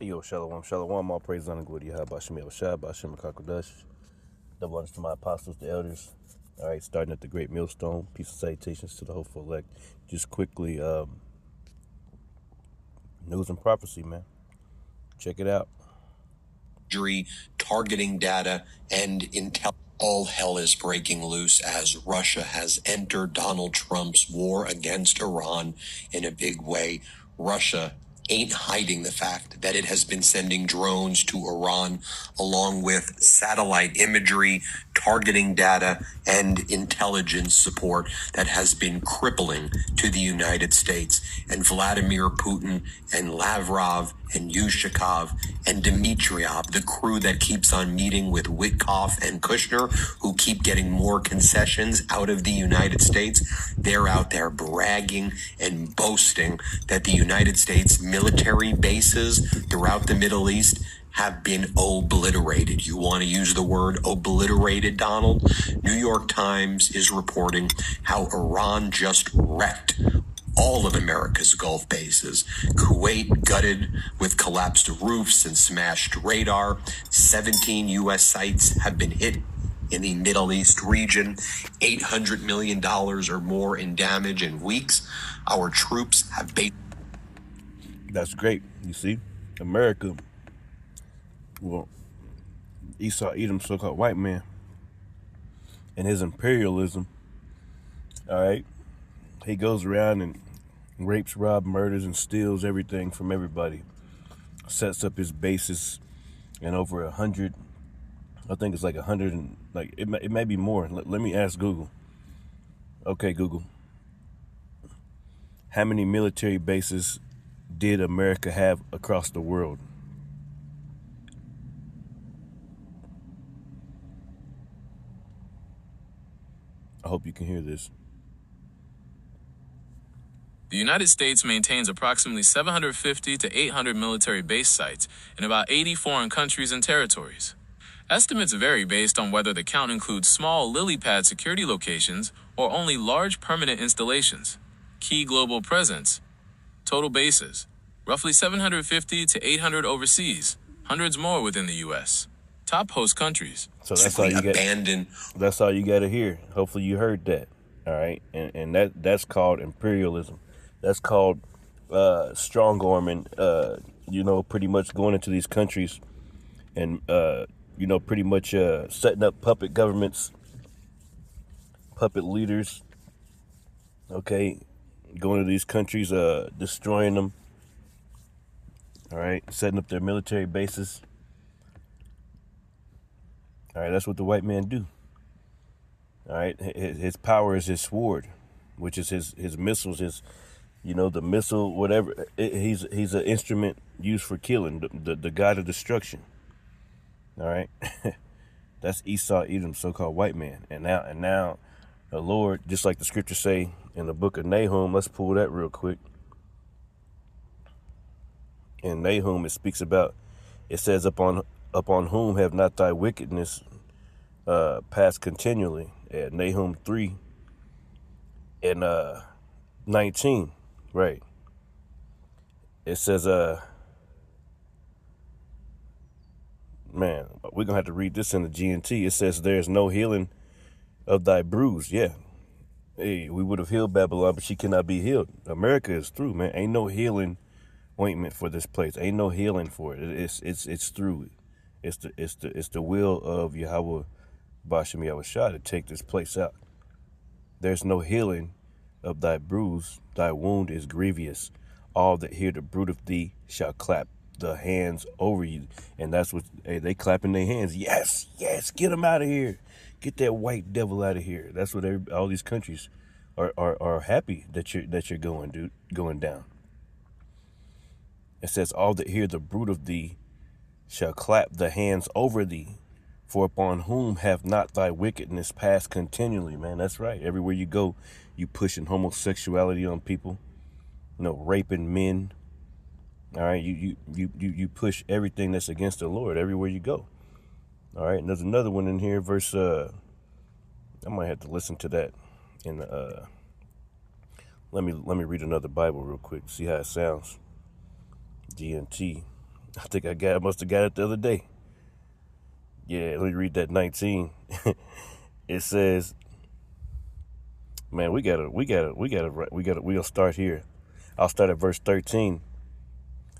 Yo, Shalom, Shalom, all praise and glory to Yahweh, Bashem Yahushua, Bashem Kakodash, double honors to my apostles, the elders. All right, starting at the great millstone, peace and salutations to the hopeful elect. Just quickly, news and prophecy, man. Check it out. Targeting data and intel. All hell is breaking loose as Russia has entered Donald Trump's war against Iran in a big way. Russia ain't hiding the fact that it has been sending drones to Iran along with satellite imagery, targeting data, and intelligence support that has been crippling to the United States. And Vladimir Putin and Lavrov and Yushakov and Dmitriev, the crew that keeps on meeting with Witkoff and Kushner, who keep getting more concessions out of the United States, they're out there bragging and boasting that the United States military bases throughout the Middle East have been obliterated. You want to use the word obliterated, Donald? New York Times is reporting how Iran just wrecked all of America's Gulf bases. Kuwait gutted with collapsed roofs and smashed radar. 17 U.S. sites have been hit in the Middle East region. $800 million or more in damage in weeks. Our troops have That's great. You see, America, well, Esau Edom, so-called white man, and his imperialism. All right, he goes around and rapes, robs, murders, and steals everything from everybody. Sets up his bases in over 100. I think it's like 100 and like it may be more. Let me ask Google. Okay, Google. How many military bases did America have across the world? I hope you can hear this. The United States maintains approximately 750 to 800 military base sites in about 80 foreign countries and territories. Estimates vary based on whether the count includes small lily pad security locations or only large permanent installations. Key global presence. Total bases. Roughly 750 to 800 overseas, hundreds more within the U.S. Top host countries. So that's all you get. That's all you got to hear. Hopefully you heard that. All right, and that's called imperialism. That's called strong arming. Pretty much going into these countries and pretty much setting up puppet governments, puppet leaders. Okay, going to these countries, destroying them. All right, setting up their military bases. All right, that's what the white man do. All right, his power is his sword, which is his missiles, the missile, whatever. He's an instrument used for killing, the god of destruction. All right, that's Esau Edom, so-called white man. And now, the Lord, just like the scriptures say in the book of Nahum, let's pull that real quick. In Nahum, it says, upon whom have not thy wickedness passed continually. At Nahum 3 and 19, right? It says, man, we're gonna have to read this in the GNT. It says, there's no healing of thy bruise. Yeah. Hey, we would have healed Babylon, but she cannot be healed. America is through, man. Ain't no healing ointment for this place. Ain't no healing for it. It's through. It's the will of Yahweh Bashem Yahushua to take this place out. There's no healing of thy bruise. Thy wound is grievous. All that hear the bruit of thee shall clap the hands over you. And that's what they clapping their hands. Yes, get them out of here. Get that white devil out of here. That's what all these countries are happy that you're going down. It says, all that hear the bruit of thee shall clap the hands over thee. For upon whom have not thy wickedness passed continually, man? That's right. Everywhere you go, you pushing homosexuality on people, raping men. All right, you push everything that's against the Lord everywhere you go. All right, and there's another one in here, verse. I might have to listen to that. Let me read another Bible real quick. See how it sounds. GNT. I must have got it the other day. Yeah, let me read that 19. It says, man, we'll start here. I'll start at verse 13.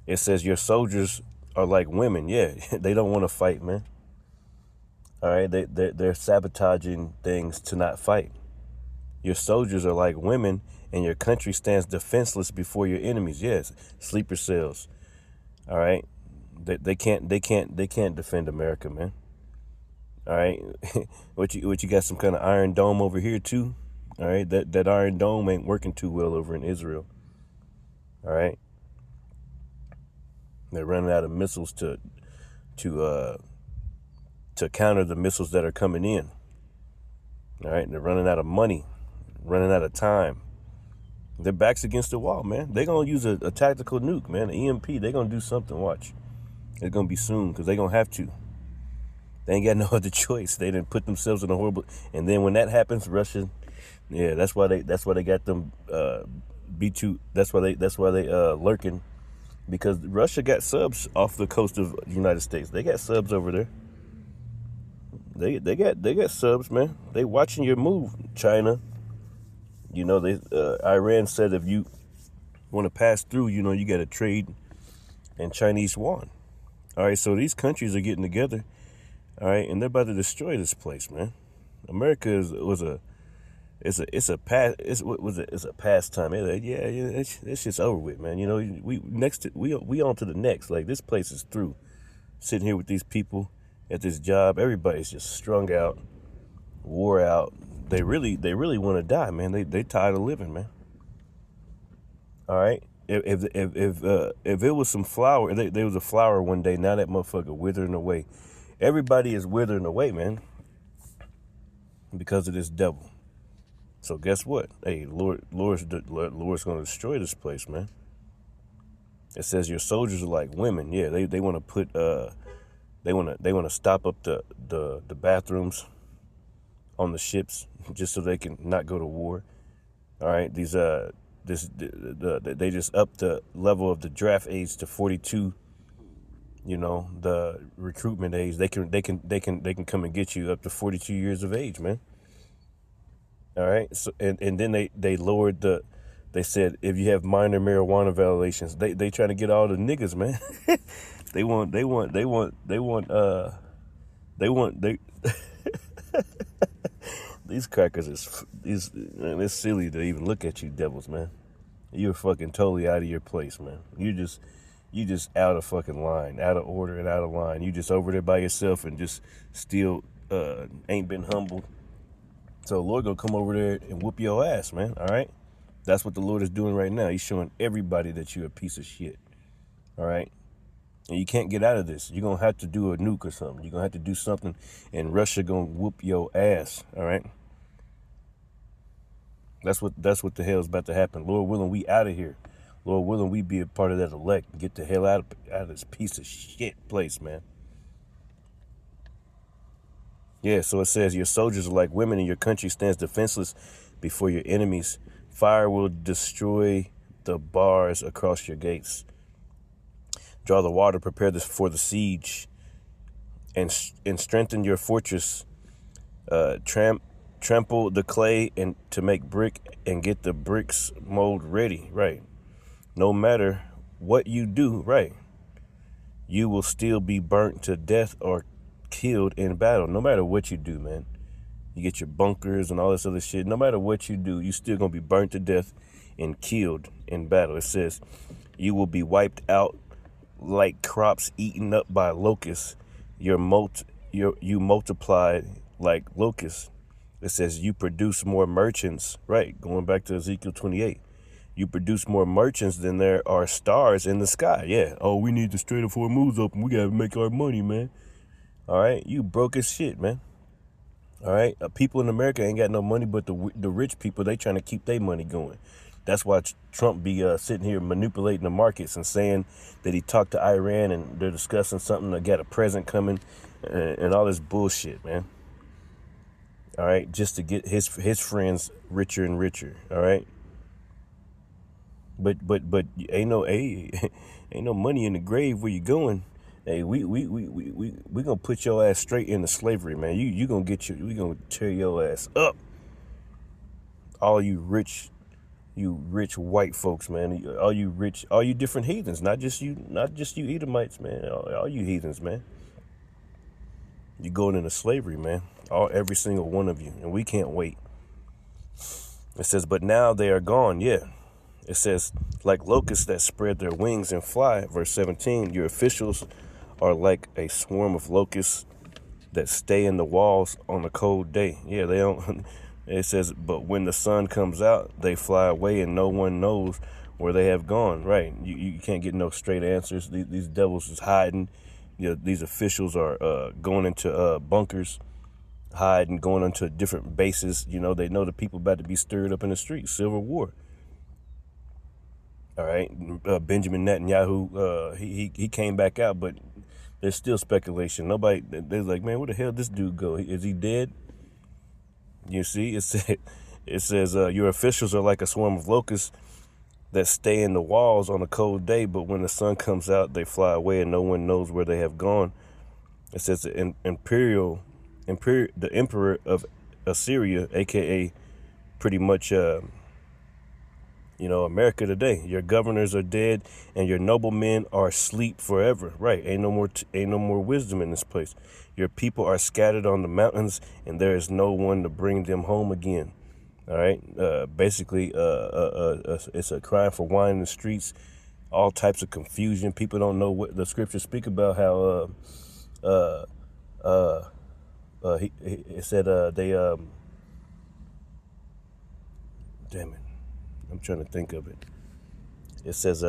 It says, your soldiers are like women. Yeah, they don't want to fight, man. All right, they're sabotaging things to not fight. Your soldiers are like women, and your country stands defenseless before your enemies. Yes, sleeper cells. All right, they can't defend America, man. All right, what you got some kind of Iron Dome over here too? All right, that Iron Dome ain't working too well over in Israel. All right, they're running out of missiles to counter the missiles that are coming in. All right, they're running out of money, running out of time. Their back's against the wall, man. They're gonna use a tactical nuke, man, an EMP. They're gonna do something. Watch, it's gonna be soon because they're gonna have to. They ain't got no other choice. They didn't put themselves in a horrible. And then when that happens, Russia, yeah, that's why they got them B2. That's why they lurking, because Russia got subs off the coast of the United States. They got subs over there. They got subs, man. They watching your move, China. You know, Iran said if you want to pass through, you know, you got to trade in Chinese yuan. All right, so these countries are getting together. All right, and they're about to destroy this place, man. America it's a pastime. It's just over with, man. You know, we on to the next. Like, this place is through. Sitting here with these people at this job, everybody's just strung out, wore out. They really want to die, man. They tired of living, man. All right. If it was some flower, there was a flower one day. Now that motherfucker withering away. Everybody is withering away, man, because of this devil. So guess what? Hey, Lord's gonna destroy this place, man. It says your soldiers are like women. Yeah, they want to put they want to stop up the bathrooms on the ships just so they can not go to war. All right, they just upped the level of the draft age to 42. You know, the recruitment age. They can come and get you up to 42 years of age, man. All right. So and then they lowered they said if you have minor marijuana violations, they trying to get all the niggas, man. they these crackers it's silly to even look at you devils, man. You're fucking totally out of your place, man. You just out of fucking line, out of order and out of line. You just over there by yourself and just still ain't been humbled. So the Lord gonna come over there and whoop your ass, man. All right, that's what the Lord is doing right now. He's showing everybody that you're a piece of shit. All right, and you can't get out of this. You're gonna have to do a nuke or something. You're gonna have to do something, and Russia gonna whoop your ass. All right. That's what the hell is about to happen. Lord willing, we out of here. Lord willing, we be a part of that elect and get the hell out of this piece of shit place, man. Yeah, so it says your soldiers are like women and your country stands defenseless before your enemies. Fire will destroy the bars across your gates. Draw the water, prepare this for the siege, and strengthen your fortress. Trample the clay and to make brick and get the bricks mold ready. Right. No matter what you do, right, you will still be burnt to death or killed in battle. No matter what you do, man. You get your bunkers and all this other shit. No matter what you do, you still gonna be burnt to death and killed in battle. It says you will be wiped out like crops eaten up by locusts. You multiplied like locusts. It says you produce more merchants. Right, going back to Ezekiel 28. You produce more merchants than there are stars in the sky. Yeah. Oh, we need the Strait of Hormuz open. We gotta make our money, man. All right, you broke as shit, man. All right, people in America ain't got no money, but the rich people, they trying to keep their money going. That's why Trump be sitting here manipulating the markets and saying that he talked to Iran and they're discussing something. They got a present coming and all this bullshit, man. All right, just to get his friends richer and richer. All right. But ain't Ain't no money in the grave where you going. Hey, we gonna put your ass straight into slavery, man. You gonna we gonna tear your ass up. All you rich white folks, man. All you different heathens, not just you Edomites, man. All you heathens, man. You going into slavery, man. Every single one of you, and we can't wait. It says, but now they are gone. Yeah. It says, like locusts that spread their wings and fly. Verse 17, your officials are like a swarm of locusts that stay in the walls on a cold day. Yeah, they don't. It says, but when the sun comes out, they fly away and no one knows where they have gone. Right. You can't get no straight answers. These devils is hiding. You know, these officials are going into bunkers, hiding, going into different bases. You know, they know the people about to be stirred up in the streets. Civil war. All right. Benjamin Netanyahu, he came back out, but there's still speculation. They're like, man, where the hell this dude go? Is he dead? You see, it says your officials are like a swarm of locusts that stay in the walls on a cold day, but when the sun comes out, they fly away and no one knows where they have gone. It says the emperor of Assyria, aka pretty much America today. Your governors are dead and your noblemen are asleep forever. Right. Ain't no more wisdom in this place. Your people are scattered on the mountains and there is no one to bring them home again. All right. Basically, it's a crying for wine in the streets, all types of confusion. People don't know what the scriptures speak about, how it said they damn it. I'm trying to think of it. It says,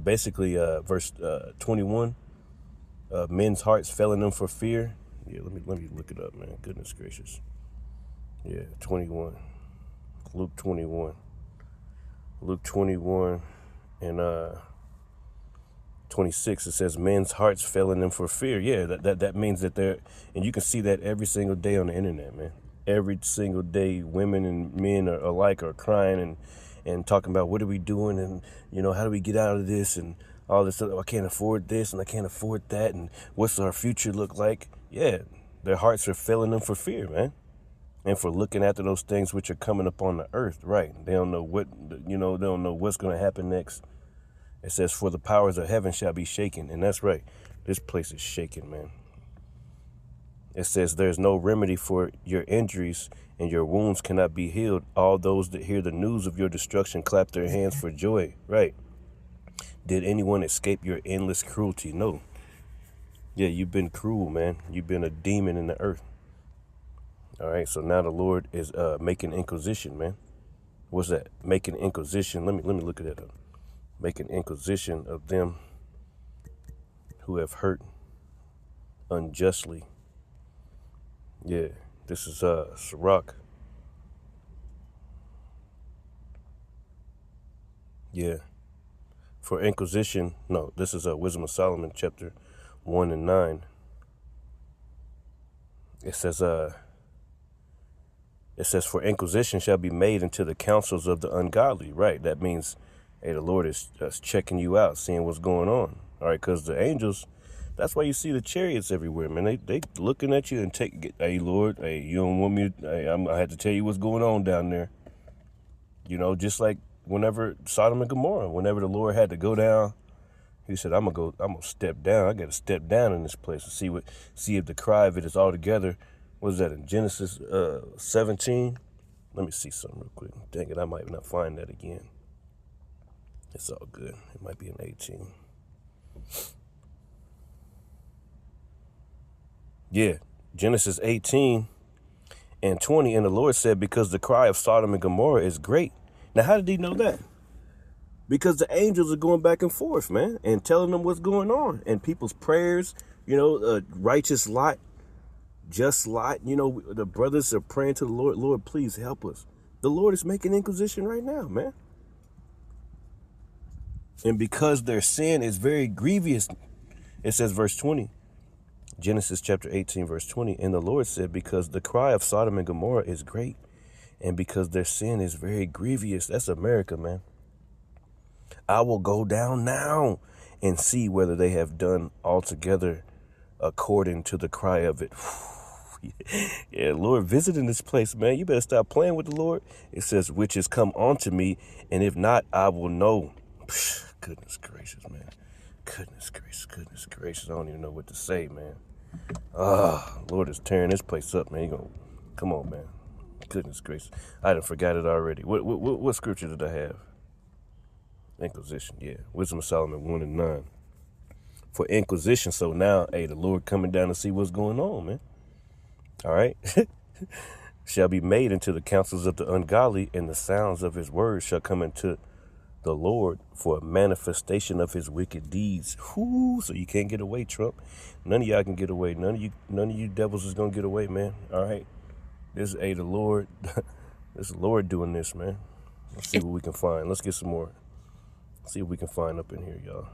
basically, verse 21, men's hearts fell in them for fear. Yeah, let me look it up, man. Goodness gracious. Yeah, 21. Luke 21. Luke 21 and 26. It says, men's hearts fell in them for fear. Yeah, that means that they're, and you can see that every single day on the internet, man. Every single day, women and men alike are crying and talking about what are we doing and, how do we get out of this and all this stuff. I can't afford this and I can't afford that and what's our future look like? Yeah, their hearts are filling them for fear, man. And for looking after those things which are coming upon the earth, right? They don't know they don't know what's going to happen next. It says, for the powers of heaven shall be shaken. And that's right. This place is shaking, man. It says there's no remedy for your injuries and your wounds cannot be healed. All those that hear the news of your destruction clap their hands for joy. Right. Did anyone escape your endless cruelty? No. Yeah, you've been cruel, man. You've been a demon in the earth. All right. So now the Lord is making inquisition, man. What's that? Making inquisition. Let me look at that up. Making inquisition of them who have hurt unjustly. Yeah, this is Sirach. Yeah. For inquisition, no, this is Wisdom of Solomon, chapter 1 and 9. It says, for inquisition shall be made into the counsels of the ungodly. Right, that means, hey, the Lord is checking you out, seeing what's going on. All right, because the angels, that's why you see the chariots everywhere, man. They looking at you and hey, Lord, hey, you don't want me, I had to tell you what's going on down there. Just like whenever Sodom and Gomorrah, whenever the Lord had to go down, he said, I'm gonna step down. I got to step down in this place and see if the cry of it is all together. What is that in Genesis 17? Let me see something real quick. Dang it, I might not find that again. It's all good. It might be in 18. Yeah, Genesis 18 and 20. And the Lord said, because the cry of Sodom and Gomorrah is great. Now, how did he know that? Because the angels are going back and forth, man, and telling them what's going on. And people's prayers, righteous Lot, just Lot, the brothers are praying to the Lord, Lord, please help us. The Lord is making inquisition right now, man. And because their sin is very grievous, it says verse 20. Genesis chapter 18, verse 20. And the Lord said, because the cry of Sodom and Gomorrah is great, and because their sin is very grievous. That's America, man. I will go down now and see whether they have done altogether according to the cry of it. Yeah, Lord, visiting this place, man. You better stop playing with the Lord. It says, which is come onto me, and if not, I will know. Goodness gracious, man. Goodness gracious, goodness gracious. I don't even know what to say, man. Lord is tearing this place up, man. Come on, man. Goodness gracious. I done forgot it already. What scripture did I have? Inquisition, yeah. Wisdom of Solomon 1:9. For Inquisition, so now, hey, the Lord coming down to see what's going on, man. All right. Shall be made into the counsels of the ungodly, and the sounds of his words shall come into the Lord for a manifestation of his wicked deeds. Whoo, so you can't get away, Trump. None of y'all can get away. None of you devils is gonna get away, man. All right. This is the Lord. This is the Lord doing this, man. Let's see what we can find. Let's get some more. See what we can find up in here, y'all.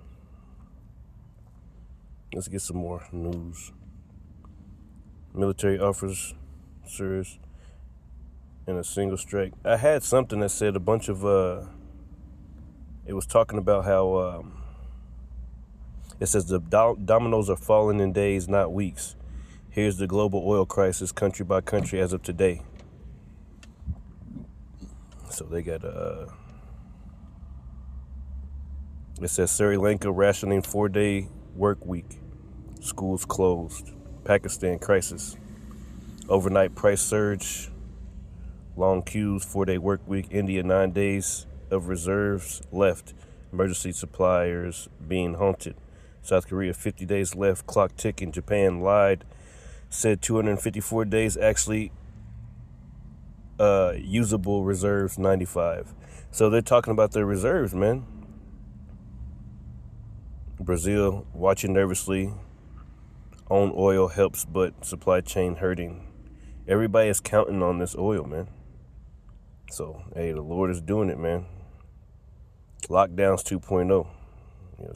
Let's get some more news. Military officers in a single strike. I had something that said a bunch of it was talking about how it says the dominoes are falling in days, not weeks. Here's the global oil crisis country by country as of today. So they got it says Sri Lanka rationing 4-day work week. Schools closed. Pakistan crisis. Overnight price surge. Long queues, 4-day work week. India, 9 days of reserves left. Emergency suppliers being haunted. South Korea, 50 days left. Clock ticking. Japan lied. Said 254 days actually usable reserves, 95. So they're talking about their reserves, man. Brazil watching nervously. Own oil helps, but supply chain hurting. Everybody is counting on this oil, man. So, hey, the Lord is doing it, man. Lockdowns 2.0.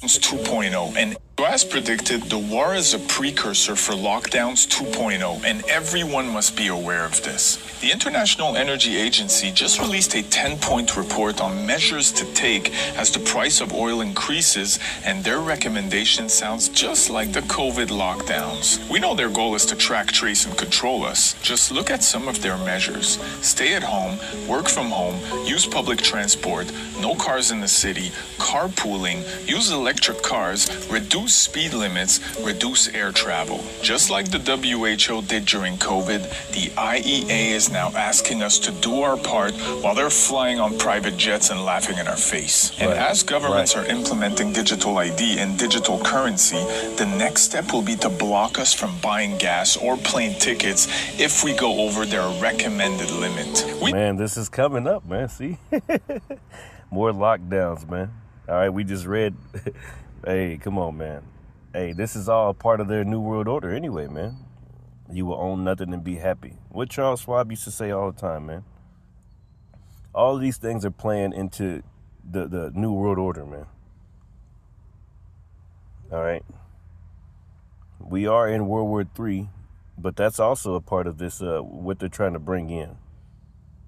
It's 2.0, and as predicted, the war is a precursor for lockdowns 2.0, and everyone must be aware of this. The International Energy Agency just released a 10-point report on measures to take as the price of oil increases, and their recommendation sounds just like the COVID lockdowns. We know their goal is to track, trace, and control us. Just look at some of their measures. Stay at home, work from home, use public transport, no cars in the city, carpooling, use electric cars, reduce speed limits, reduce air travel. Just like the WHO did during COVID, the IEA is now asking us to do our part while they're flying on private jets and laughing in our face. And as governments are implementing digital ID and digital currency, the next step will be to block us from buying gas or plane tickets if we go over their recommended limit. Man, this is coming up, man. See? More lockdowns, man. All right, we just read. Hey, come on, man. Hey, this is all part of their New World Order anyway, man. You will own nothing and be happy. What Charles Schwab used to say all the time, man. All of these things are playing into the New World Order, man. All right. We are in World War III, but that's also a part of this, what they're trying to bring in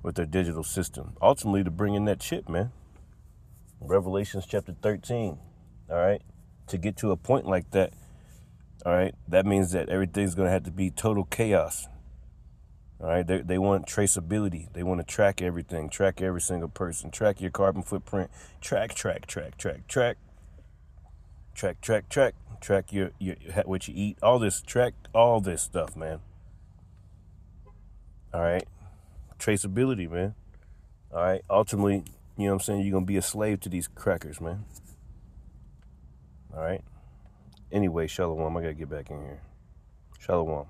with their digital system. Ultimately, to bring in that chip, man. Revelations chapter 13, all right? To get to a point like that, all right, that means that everything's going to have to be total chaos, all right? They want traceability. They want to track everything, track every single person, track your carbon footprint, track your what you eat, all this, track all this stuff, man. All right? Traceability, man. All right? Ultimately, you know what I'm saying? You're going to be a slave to these crackers, man. All right? Anyway, Shalom. I got to get back in here. Shalom.